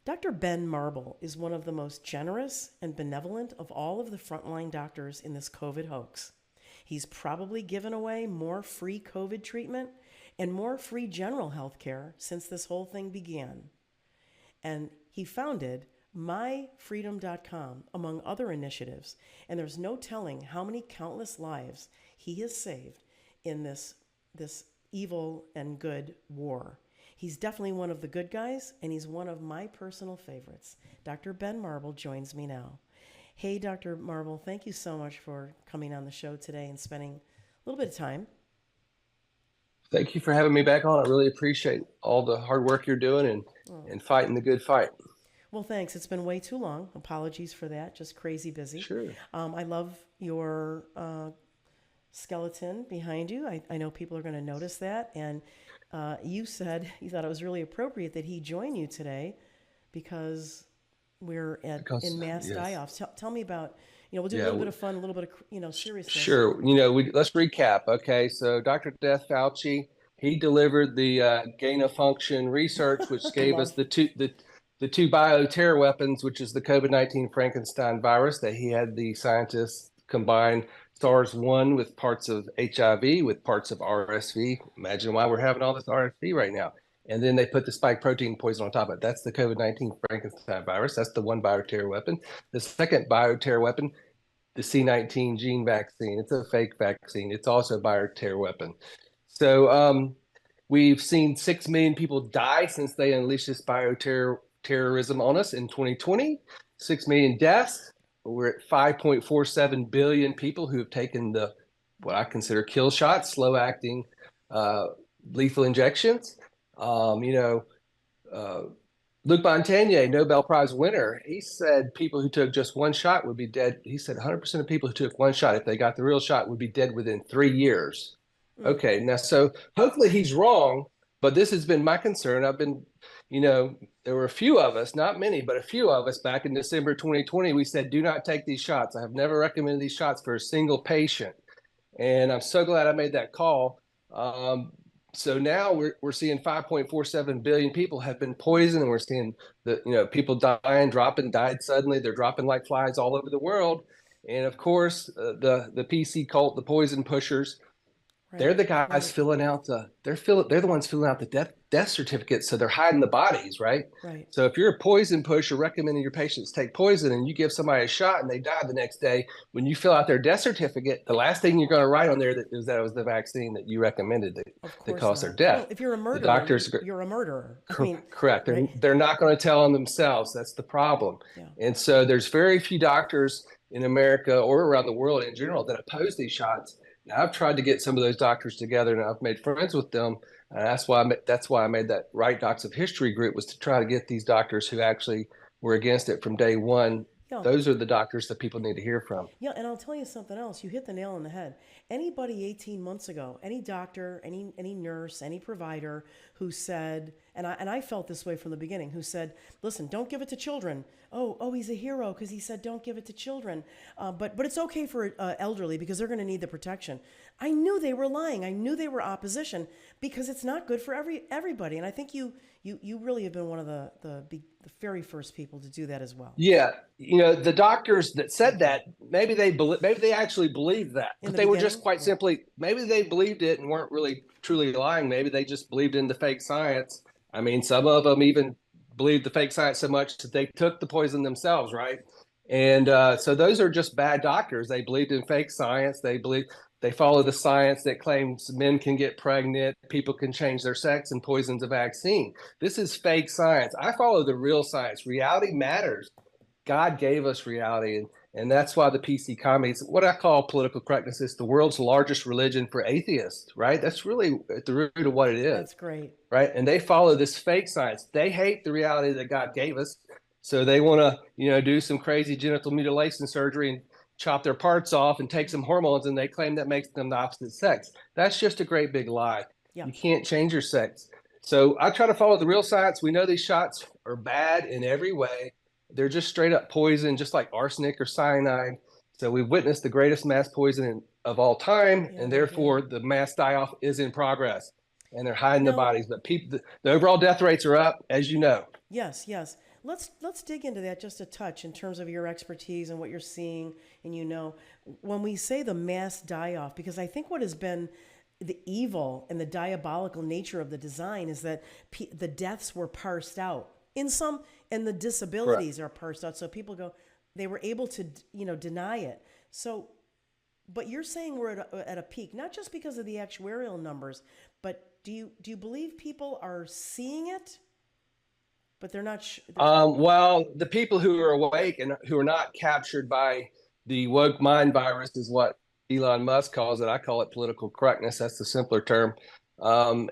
Dr. Ben Marble is one of the most generous and benevolent of all of the frontline doctors in this COVID hoax. He's probably given away more free COVID treatment and more free general health care since this whole thing began. And he founded myfreedom.com, among other initiatives, and there's no telling how many countless lives he has saved in this evil and good war. He's definitely one of the good guys, and he's one of my personal favorites. Dr. Ben Marble joins me now. Hey, Dr. Marble, thank you so much for coming on the show today and spending a little bit of time. Thank you for having me back on. I really appreciate all the hard work you're doing and fighting the good fight. Well, thanks. It's been way too long. Apologies for that. Just crazy busy. Sure. I love your skeleton behind you. I know people are going to notice that. And you said you thought it was really appropriate that he join you today because we're in mass die-offs. Tell me about, we'll do a little bit of fun, a little bit of, seriousness. Sure. Let's recap. Okay. So Dr. Death Fauci, he delivered the gain-of-function research, which gave us the two bioterror weapons, which is the COVID-19 Frankenstein virus that he had the scientists combine SARS-1 with parts of HIV, with parts of RSV. Imagine why we're having all this RSV right now. And then they put the spike protein poison on top of it. That's the COVID-19 Frankenstein virus. That's the one bioterror weapon. The second bioterror weapon, the C19 gene vaccine. It's a fake vaccine. It's also a bioterror weapon. So we've seen 6 million people die since they unleashed this bioterrorism on us in 2020. 6 million deaths. We're at 5.47 billion people who have taken what I consider kill shots, slow-acting lethal injections. Luc Montagnier, Nobel Prize winner, he said people who took just one shot would be dead. He said 100% of people who took one shot, if they got the real shot, would be dead within 3 years. Okay, now, so hopefully he's wrong, but this has been my concern. I've been, there were a few of us, not many, but a few of us back in December 2020, we said, do not take these shots. I have never recommended these shots for a single patient. And I'm so glad I made that call. So now we're seeing 5.47 billion people have been poisoned, and we're seeing people dying, died suddenly. They're dropping like flies all over the world. And of course, the PC cult, the poison pushers, they're the guys filling out they're the ones filling out the death certificates. So they're hiding the bodies, right? Right. So if you're a poison pusher recommending your patients take poison and you give somebody a shot and they die the next day, when you fill out their death certificate, the last thing you're going to write on there is that it was the vaccine that you recommended that caused their death. Well, if you're a murderer, you're a murderer. Correct. They're not going to tell on themselves. That's the problem. Yeah. And so there's very few doctors in America or around the world in general that oppose these shots. Now, I've tried to get some of those doctors together, and I've made friends with them. And that's why I made that Right Docs of History group, was to try to get these doctors who actually were against it from day one. Yeah. Those are the doctors that people need to hear from. Yeah, and I'll tell you something else. You hit the nail on the head. Anybody 18 months ago, any doctor, any nurse, any provider who said, and I felt this way from the beginning, who said, listen, don't give it to children. Oh, he's a hero because he said don't give it to children. But it's okay for elderly because they're going to need the protection. I knew they were lying. I knew they were opposition because it's not good for everybody. And I think you really have been one of the very first people to do that as well. Yeah, the doctors that said that, maybe they actually believed that, but they were just quite simply, maybe they believed it and weren't really truly lying. Maybe they just believed in the fake science. I mean, some of them even believed the fake science so much that they took the poison themselves, right? And so those are just bad doctors. They believed in fake science. They follow the science that claims men can get pregnant, people can change their sex, and poison's a vaccine. This is fake science. I follow the real science. Reality matters. God gave us reality, and that's why the PC commies, what I call political correctness, is the world's largest religion for atheists, right? That's really at the root of what it is. That's great. Right? And they follow this fake science. They hate the reality that God gave us, so they want to, do some crazy genital mutilation surgery and chop their parts off and take some hormones, and they claim that makes them the opposite sex. That's just a great big lie. Yeah. You can't change your sex. So I try to follow the real science. We know these shots are bad in every way. They're just straight up poison, just like arsenic or cyanide. So we've witnessed the greatest mass poisoning of all time, and therefore the mass die-off is in progress. and they're hiding the Now, bodies. But people, the overall death rates are up, as you know. yes, yes. Let's dig into that just a touch in terms of your expertise and what you're seeing and when we say the mass die off, because I think what has been the evil and the diabolical nature of the design is that the deaths were parsed out in some, and the Correct. disabilities are parsed out, so people go, they were able to deny it. So, but you're saying we're at a peak, not just because of the actuarial numbers, but do you believe people are seeing it, but they're not? Well, the people who are awake and who are not captured by the woke mind virus is what Elon Musk calls it. I call it political correctness. That's the simpler term. Um,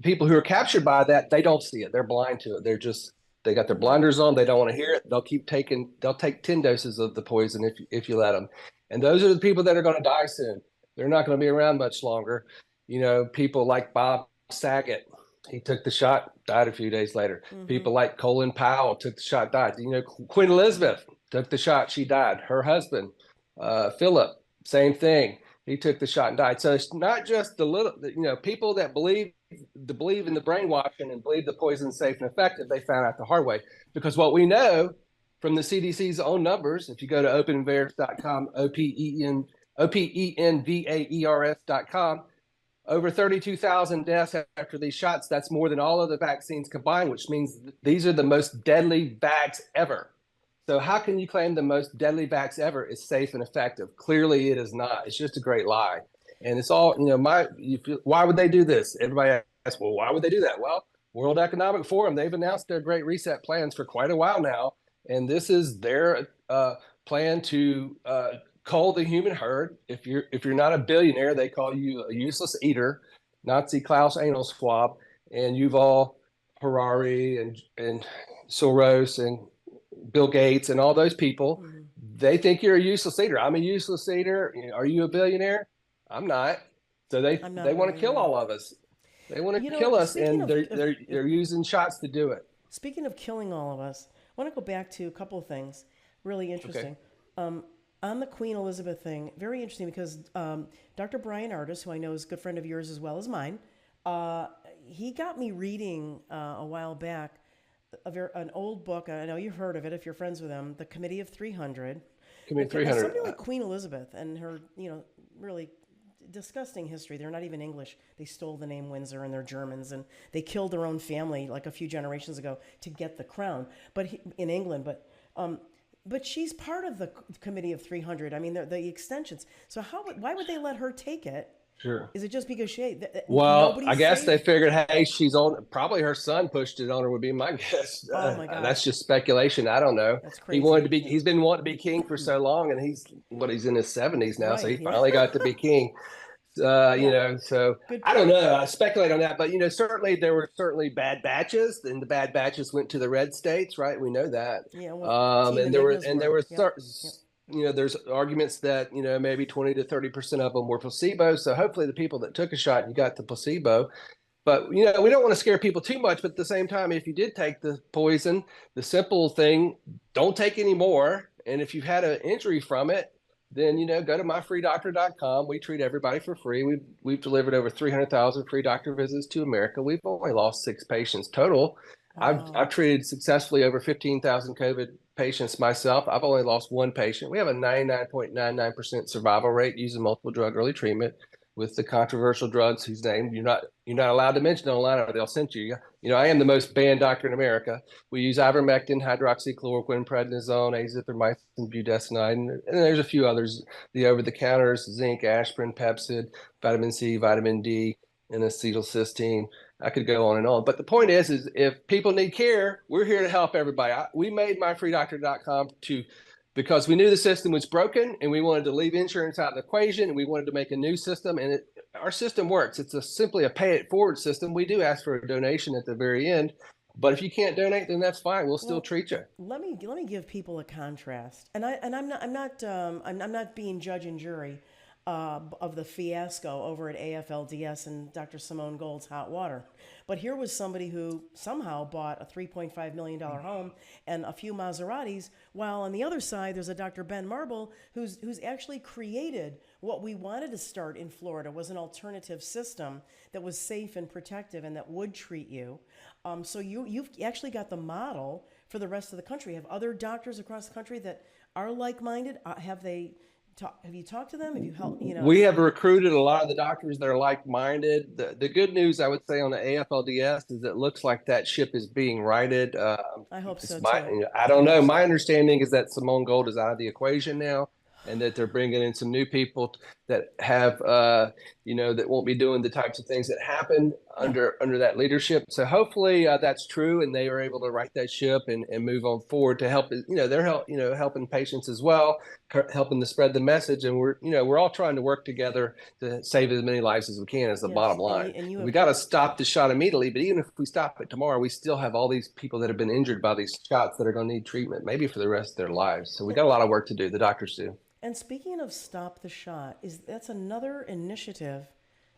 People who are captured by that, they don't see it. They're blind to it. They got their blinders on. They don't want to hear it. They'll take 10 doses of the poison if you let them. And those are the people that are going to die soon. They're not going to be around much longer. People like Bob Saget, he took the shot, died a few days later. Mm-hmm. People like Colin Powell took the shot, died. Queen Elizabeth took the shot, she died. Her husband, Philip, same thing. He took the shot and died. So it's not just the little, people that believe in the brainwashing and believe the poison is safe and effective. They found out the hard way, because what we know from the CDC's own numbers, if you go to openvaers.com, OPENVAERS.com, over 32,000 deaths after these shots. That's more than all of the vaccines combined, which means these are the most deadly vax ever. So how can you claim the most deadly vax ever is safe and effective? Clearly, it is not. It's just a great lie. And it's all, why would they do this? Everybody asks, well, why would they do that? Well, World Economic Forum, they've announced their Great Reset plans for quite a while now. And this is their plan to cull the human herd. If you're not a billionaire, they call you a useless eater, Nazi Klaus anal swab, and Yuval Harari and Soros and Bill Gates and all those people. Mm-hmm. They think you're a useless eater. I'm a useless eater. Are you a billionaire? I'm not. So I'm not they a want to kill billionaire. all of us. They want to kill us, Speaking and of, they're using shots to do it. speaking of killing all of us, I want to go back to a couple of things really Okay. interesting. Um, on the Queen Elizabeth thing, very interesting because Dr. Brian Artis, who I know is a good friend of yours as well as mine, uh, he got me reading a while back an old book. I know you've heard of it if you're friends with him, The Committee of 300. Give me 300. Somebody like Queen Elizabeth and her, really disgusting history. They're not even English. They stole the name Windsor and they're Germans, and they killed their own family like a few generations ago to get the crown. In England, but she's part of the Committee of 300. I mean, the extensions. So why would they let her take it? Sure. Is it just because Well, I nobody's guess they safe? figured, hey, she's on. Probably her son pushed it on her. Would be my guess. Oh my That's gosh, just speculation. I don't know. that's He wanted crazy. to be. He's been wanting to be king for so long, and he's in his 70s now, so Right? he Yeah. finally got to be king. Yeah. So Good I don't point. know. I speculate on that, but certainly there were certainly bad batches, and the bad batches went to the red states, right? We know that. Yeah. Well, Team Enigmas And there were. were Yep. Yep. there's arguments that maybe 20 to 30% of them were placebo. So hopefully the people that took a shot, you got the placebo. But we don't want to scare people too much. But at the same time, if you did take the poison, the simple thing, don't take any more. And if you've had an injury from it, then go to myfreedoctor.com. We treat everybody for free. We've delivered over 300,000 free doctor visits to America. We've only lost 6 patients total. Wow. I've treated successfully over 15,000 COVID patients myself. I've only lost 1 patient. We have a 99.99% survival rate using multiple drug early treatment with the controversial drugs whose name you're not allowed to mention online, or they'll censor you. I am the most banned doctor in America. We use ivermectin, hydroxychloroquine, prednisone, azithromycin, budesonide, and there's a few others. The over-the-counters: zinc, aspirin, Pepcid, vitamin C, vitamin D, and acetylcysteine. I could go on and on. But the point is if people need care, we're here to help everybody. We made myfreedoctor.com because we knew the system was broken, and we wanted to leave insurance out of the equation, and we wanted to make a new system. And our system works. It's simply a pay it forward system. We do ask for a donation at the very end, but if you can't donate, then that's fine. We'll still Well, treat you. let me give people a contrast, and I'm not being judge and jury of the fiasco over at AFLDS and Dr. Simone Gold's hot water. But here was somebody who somehow bought a $3.5 million home and a few Maseratis, while on the other side there's a Dr. Ben Marble who's actually created what we wanted to start in Florida was an alternative system that was safe and protective and that would treat you. So you've actually got the model for the rest of the country. Have other doctors across the country that are like-minded? Have you talked to them? Have you helped? We have recruited a lot of the doctors that are like-minded. The good news, I would say, on the AFLDS is it looks like that ship is being righted. I hope so too. I don't know. My understanding is that Simone Gold is out of the equation now, and that they're bringing in some new people that have, that won't be doing the types of things that happened Yeah. under that leadership. So hopefully that's true, and they are able to right that ship and move on forward to help. They're helping patients as well, helping to spread the message, and we're all trying to work together to save as many lives as we can. Is the Yes. bottom line. And you We have got to stop the shot immediately, but even if we stop it tomorrow, we still have all these people that have been injured by these shots that are going to need treatment, maybe for the rest of their lives. So we got a lot of work to do. The doctors do. And speaking of Stop the Shot, that's another initiative.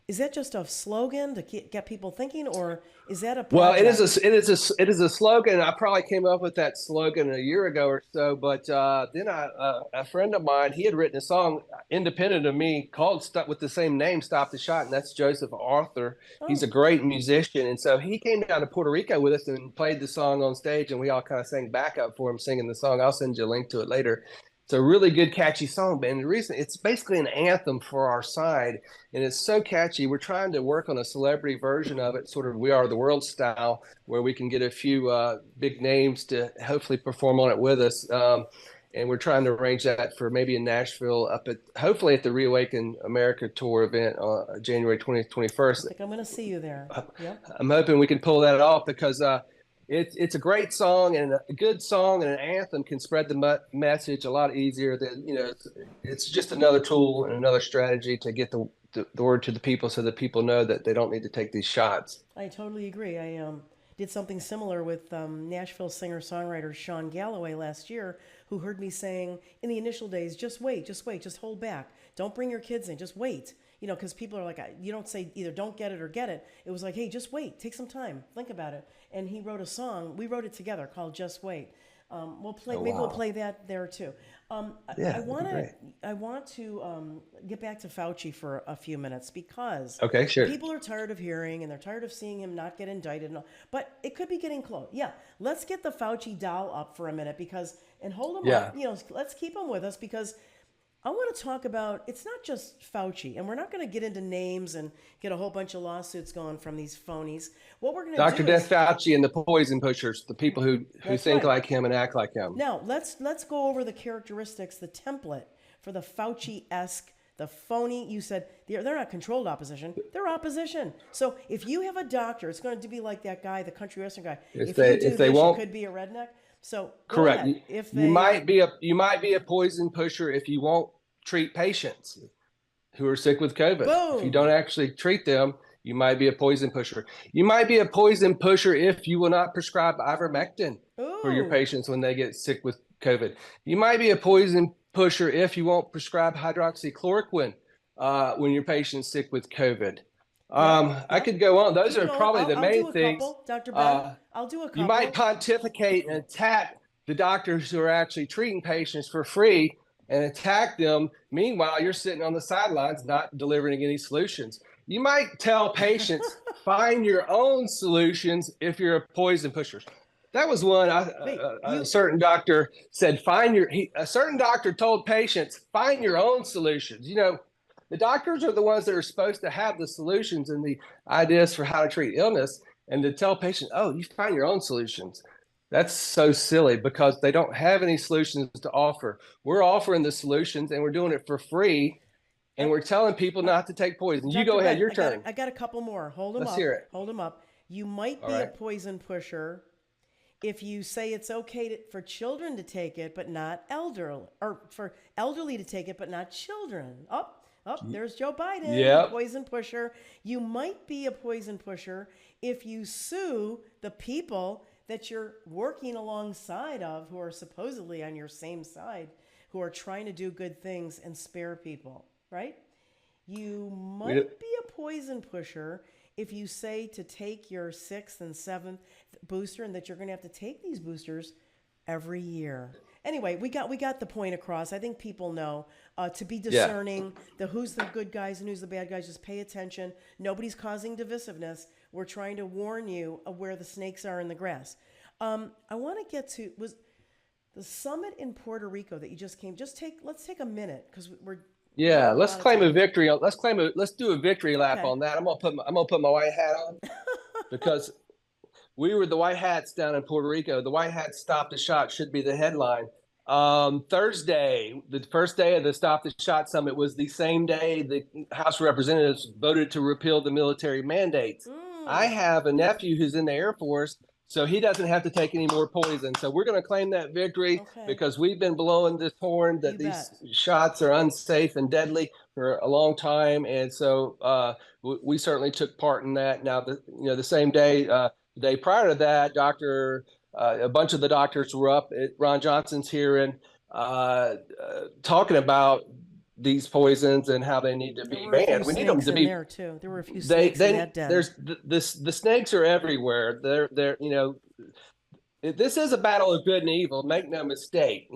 Is that just a slogan to get people thinking, or is that a project? Well, it is a slogan. I probably came up with that slogan a year ago or so, but then a friend of mine, he had written a song independent of me called with the same name, Stop the Shot, and that's Joseph Arthur. He's a great musician, and so he came down to Puerto Rico with us and played the song on stage, and we all kind of sang backup for him singing the song. I'll send you a link to it later. It's a really good, catchy song, and the reason it's basically an anthem for our side, and it's so catchy. We're trying to work on a celebrity version of it, sort of We Are the World style, where we can get a few big names to hopefully perform on it with us. And we're trying to arrange that for maybe in Nashville, hopefully at the Reawaken America tour event on January 20th, 21st. I think I'm going to see you there. Yep. I'm hoping we can pull that off because it's a great song, and a good song and an anthem can spread the message a lot easier than, it's just another tool and another strategy to get the word to the people so that people know that they don't need to take these shots. I totally agree. I did something similar with Nashville singer-songwriter Sean Galloway last year, who heard me saying in the initial days, just wait, just hold back. Don't bring your kids in, just wait. Because people are like, you don't say either don't get it or get it. It was like, hey, just wait, take some time, think about it. And he wrote a song, we wrote it together called Just Wait. We'll play that there too. I want to get back to Fauci for a few minutes because okay, sure. People are tired of hearing and they're tired of seeing him not get indicted. But it could be getting close. Yeah, let's get the Fauci doll up for a minute and hold him up. Let's keep him with us because I want to talk about, it's not just Fauci, and we're not going to get into names and get a whole bunch of lawsuits going from these phonies. What we're going to do Dr. Fauci and the poison pushers, the people who think like him and act like him. Now, let's go over the characteristics, the template for the Fauci-esque, the phony. You said they're not controlled opposition, they're opposition. So if you have a doctor, it's going to be like that guy, the country western guy. You could be a redneck. So correct. You might be a poison pusher if you won't treat patients who are sick with COVID. Boom. If you don't actually treat them, you might be a poison pusher. You might be a poison pusher if you will not prescribe ivermectin for your patients when they get sick with COVID. You might be a poison pusher if you won't prescribe hydroxychloroquine when your patient's sick with COVID. I could go on. Those are probably the main things. Dr. Ben, I'll do a couple. You might pontificate and attack the doctors who are actually treating patients for free and attack them. Meanwhile, you're sitting on the sidelines not delivering any solutions. You might tell patients, find your own solutions if you're a poison pusher. That was one. A certain doctor said, a certain doctor told patients, find your own solutions. The doctors are the ones that are supposed to have the solutions and the ideas for how to treat illness, and to tell patients, oh, you find your own solutions. That's so silly because they don't have any solutions to offer. We're offering the solutions and we're doing it for free, and we're telling people not to take poison. You go ahead, your turn. I got a couple more. Hold them up. Let's hear it. Hold them up. You might be a poison pusher if you say it's okay for children to take it, but not elderly, or for elderly to take it, but not children. There's Joe Biden, poison pusher. You might be a poison pusher if you sue the people that you're working alongside of, who are supposedly on your same side, who are trying to do good things and spare people, right? You might be a poison pusher if you say to take your 6th and 7th booster and that you're going to have to take these boosters every year. Anyway, we got the point across. I think people know to be Yeah. discerning, the who's the good guys and who's the bad guys. Just pay attention. Nobody's causing divisiveness. We're trying to warn you of where the snakes are in the grass. I want to get to was the summit in Puerto Rico that you just came. Let's take a minute because we don't Yeah, have a let's lot of claim a time. victory. Let's do a victory lap Okay. on that. I'm gonna put my white hat on because we were the white hats down in Puerto Rico. The white hats stop the shot should be the headline. Thursday, the first day of the Stop the Shot summit, was the same day the House of Representatives voted to repeal the military mandates. I Mm, have a nephew who's in the Air Force, so he doesn't have to take any more poison. So we're going to claim that victory okay. because we've been blowing this horn You that these bet. shots are unsafe and deadly for a long time, and so we certainly took part in that. Now, the same day, the day prior to that, a bunch of the doctors were up at Ron Johnson's hearing, talking about these poisons and how they need to There be were a few banned. We need them snakes to in be. there too. There were a few They snakes in then that den. there's the snakes are everywhere. This is a battle of good and evil. Make no mistake.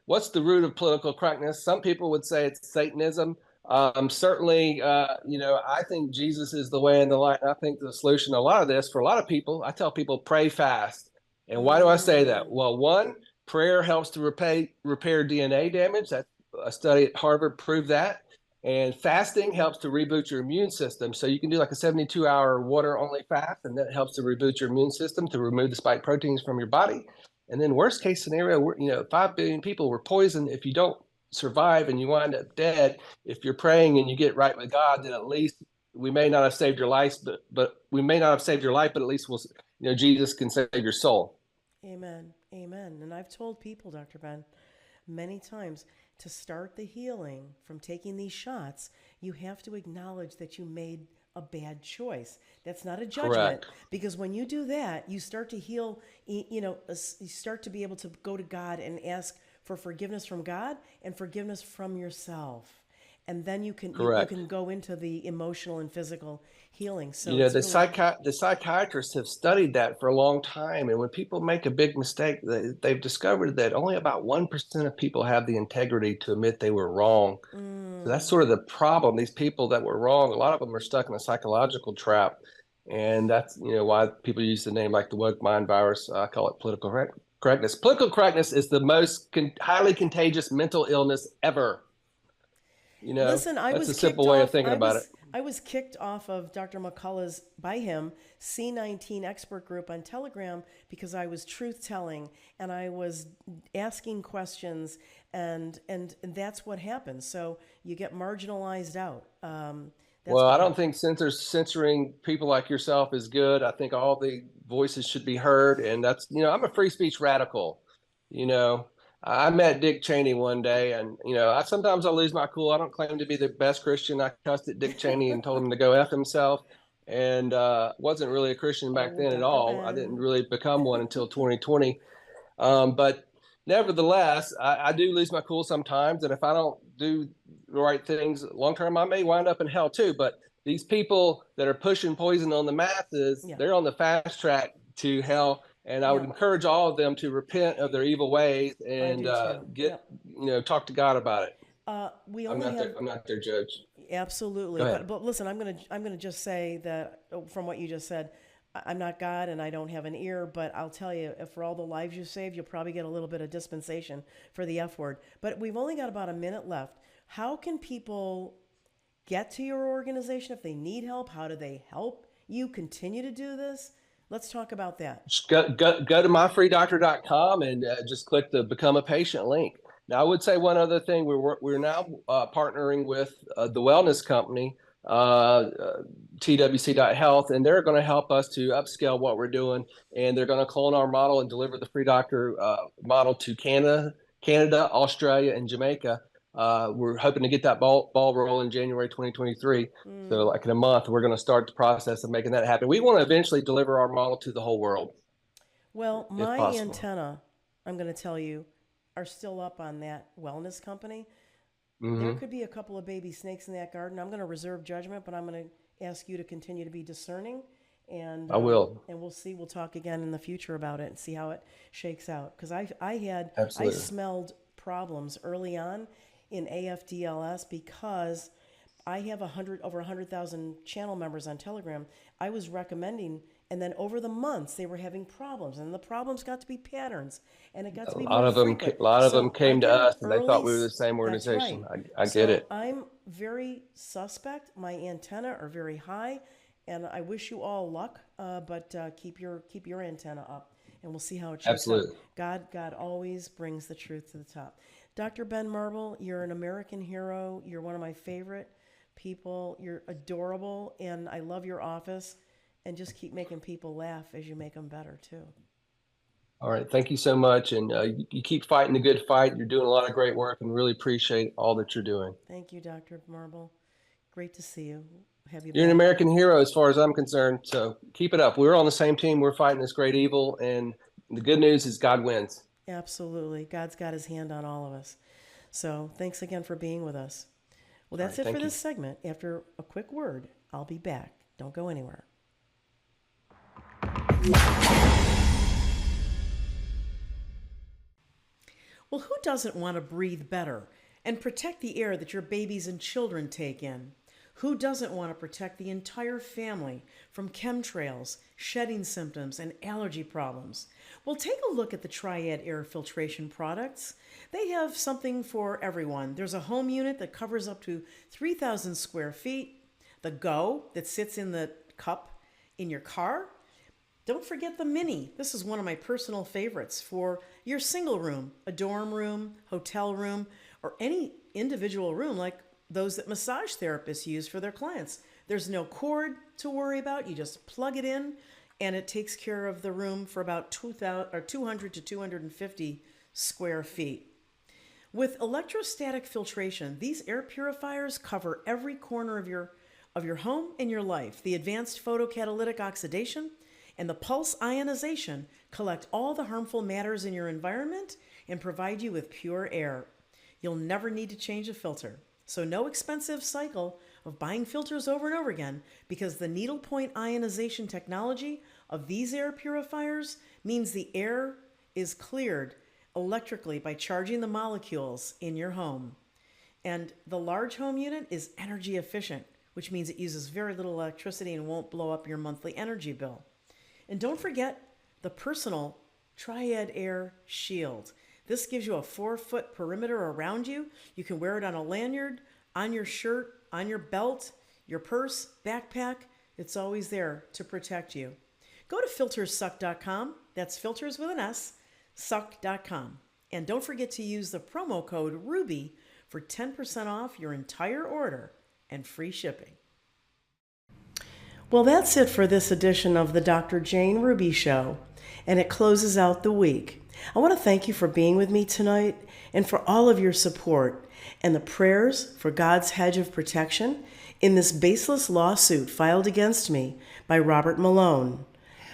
What's the root of political correctness? Some people would say it's Satanism. Certainly, I think Jesus is the way and the light. I think the solution to a lot of this, for a lot of people, I tell people pray fast. And why do I say that? Mm, Well, one, prayer helps to repair DNA damage. That a study at Harvard proved that. And fasting helps to reboot your immune system. So you can do like a 72-hour water only fast, and that helps to reboot your immune system to remove the spike proteins from your body. And then worst case scenario, 5 billion people were poisoned. If you don't survive and you wind up dead, if you're praying and you get right with God, then at least we may not have saved your life, but we may not have saved your life, but at least Jesus can save your soul. amen. Amen. And I've told people, Dr. Ben, many times to start the healing from taking these shots, you have to acknowledge that you made a bad choice. That's not a judgment Correct. because when you do that, you start to heal, you start to be able to go to God and ask for forgiveness from God and forgiveness from yourself. And then you Correct. can go into the emotional and physical healing. So You know, it's really the psychiatrists have studied that for a long time, and when people make a big mistake, they've discovered that only about 1% of people have the integrity to admit they were wrong. So that's mm, sort of the problem. These people that were wrong, a lot of them are stuck in a psychological trap, and that's why people use the name like the woke mind virus. I call it political correctness. Political correctness is the most highly contagious mental illness ever. Listen, That's a simple way of thinking about it. I was kicked off of Dr. McCullough's by him C19 expert group on Telegram because I was truth telling and I was asking questions and that's what happens. So you get marginalized out. That's Well, what I don't happens. think censoring people like yourself is good. I think all the voices should be heard, and I'm a free speech radical. You know, I met Dick Cheney one day, and I sometimes I lose my cool. I don't claim to be the best Christian. I cussed at Dick Cheney and told him to go f himself, and wasn't really a Christian back Oh, then at Dr. all. I didn't Ben. really become one until 2020. But nevertheless, I do lose my cool sometimes, and if I don't do the right things long term, I may wind up in hell too. But these people that are pushing poison on the masses, Yeah, they're on the fast track to hell. And I would yeah, encourage all of them to repent of their evil ways I and do too. get, Yep. talk to God about it. We only have I'm not their judge. absolutely, Go ahead. but listen, I'm gonna just say that from what you just said, I'm not God and I don't have an ear, but I'll tell you, if for all the lives you saved, you'll probably get a little bit of dispensation for the F word. But we've only got about a minute left. How can people get to your organization if they need help? How do they help you continue to do this? Let's talk about that. Just go to myfreedoctor.com and just click the become a patient link. Now, I would say one other thing. We're now partnering with the wellness company, twc.health, and they're going to help us to upscale what we're doing. And they're going to clone our model and deliver the free doctor model to Canada, Australia, and Jamaica. We're hoping to get that ball rolling January 2023. So, Mm. like in a month, we're going to start the process of making that happen. We want to eventually deliver our model to the whole world, Well, if my possible. antenna, I'm going to tell you, are still up on that wellness company. There Hmm. could be a couple of baby snakes in that garden. I'm going to reserve judgment, but I'm going to ask you to continue to be discerning And I will. and we'll see. We'll talk again in the future about it and see how it shakes out. Because I Absolutely. smelled problems early on in AFDLS because I have over 100,000 channel members on Telegram. I was recommending, and then over the months they were having problems, and the problems got to be patterns, and it got to be more frequent. A lot of them So I came to get an us and they early. thought we were the same That's right. organization. I get So it. I'm very suspect. My antenna are very high, and I wish you all luck. But keep your antenna up, and we'll see how it shakes out. Absolutely. God always brings the truth to the top. Dr. Ben Marble, you're an American hero. You're one of my favorite people. You're adorable, and I love your office. And just keep making people laugh as you make them better too. All right. Thank you so much. And you keep fighting the good fight. You're doing a lot of great work and really appreciate all that you're doing. Thank you, Dr. Marble. Great to see you. Have you You're an back. American hero as far as I'm concerned. So keep it up. We're on the same team. We're fighting this great evil. And the good news is God wins. Absolutely. God's got his hand on all of us. So thanks again for being with us. Well, All that's right. it for Thank you. this segment. After a quick word, I'll be back. Don't go anywhere. Well, who doesn't want to breathe better and protect the air that your babies and children take in? Who doesn't want to protect the entire family from chemtrails, shedding symptoms, and allergy problems? Well, take a look at the Triad air filtration products. They have something for everyone. There's a home unit that covers up to 3,000 square feet, the Go that sits in the cup in your car. Don't forget the Mini. This is one of my personal favorites for your single room, a dorm room, hotel room, or any individual room like those that massage therapists use for their clients. There's no cord to worry about. You just plug it in and it takes care of the room for about 200 to 250 square feet. With electrostatic filtration, these air purifiers cover every corner of your home and your life. The advanced photocatalytic oxidation and the pulse ionization collect all the harmful matters in your environment and provide you with pure air. You'll never need to change a filter. So no expensive cycle of buying filters over and over again, because the needlepoint ionization technology of these air purifiers means the air is cleared electrically by charging the molecules in your home. And the large home unit is energy efficient, which means it uses very little electricity and won't blow up your monthly energy bill. And don't forget the personal Triad Air Shield. This gives you a 4-foot perimeter around you. You can wear it on a lanyard, on your shirt, on your belt, your purse, backpack. It's always there to protect you. Go to filterssuck.com. That's filters with an S, suck.com. And don't forget to use the promo code RUBY for 10% off your entire order and free shipping. Well, that's it for this edition of the Dr. Jane Ruby Show, and it closes out the week. I want to thank you for being with me tonight and for all of your support and the prayers for God's hedge of protection in this baseless lawsuit filed against me by Robert Malone.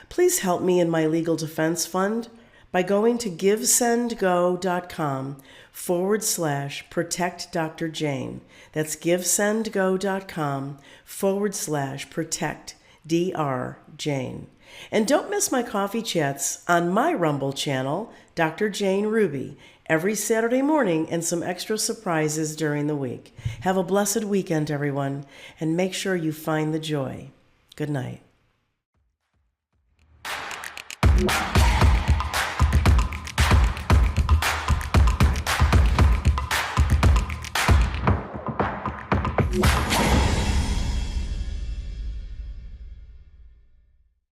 Please help me in my legal defense fund by going to givesendgo.com/protect Dr. Jane. That's givesendgo.com/protect Dr. Jane. And don't miss my coffee chats on my Rumble channel, Dr. Jane Ruby, every Saturday morning, and some extra surprises during the week. Have a blessed weekend, everyone, and make sure you find the joy. Good night.